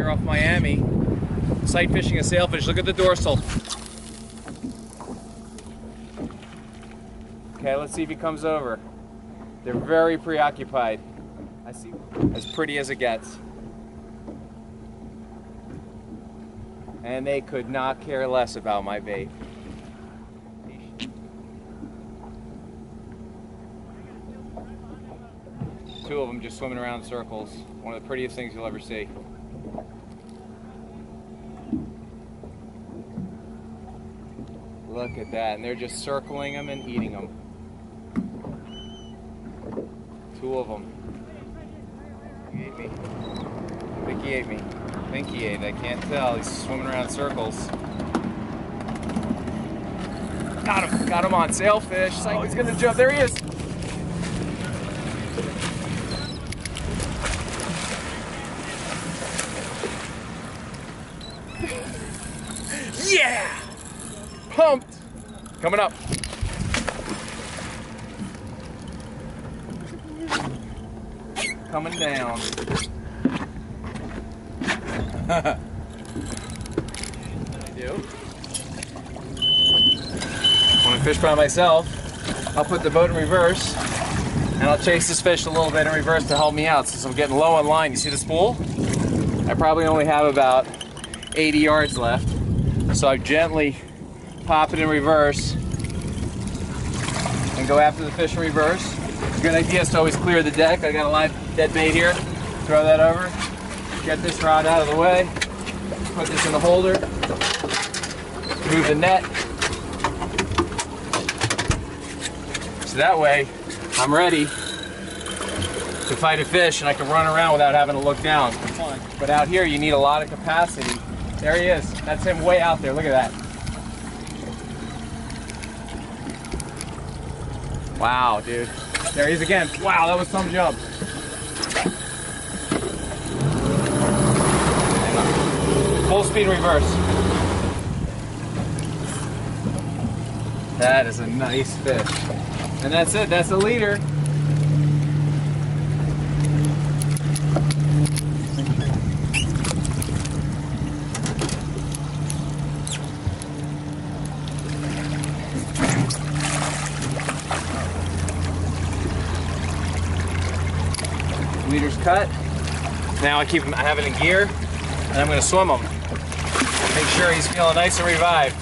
here off Miami, sight fishing a sailfish. Look at the dorsal. Okay, let's see if he comes over. They're very preoccupied. I see, as pretty as it gets. And they could not care less about my bait. Two of them just swimming around in circles. One of the prettiest things you'll ever see. Look at that, and they're just circling them and eating them. Two of them. He ate me. I think he ate me. I think he ate. I can't tell. He's swimming around in circles. Got him. Got him on sailfish. Oh, he's gonna jump. There he is. Yeah! Pumped! Coming up. Coming down. I do. When I fish by myself, I'll put the boat in reverse and I'll chase this fish a little bit in reverse to help me out since I'm getting low on line. You see the spool? I probably only have about 80 yards left. So I gently pop it in reverse and go after the fish in reverse. A good idea is to always clear the deck. I got a live dead bait here. Throw that over. Get this rod out of the way. Put this in the holder. Move the net. So that way I'm ready to fight a fish and I can run around without having to look down. But out here you need a lot of capacity. There he is. That's him way out there. Look at that. Wow, dude. There he is again. Wow, that was some jump. Full speed reverse. That is a nice fish. And that's it. That's a leader. Leader's cut. Now I have it in gear, and I'm going to swim him. Make sure he's feeling nice and revived.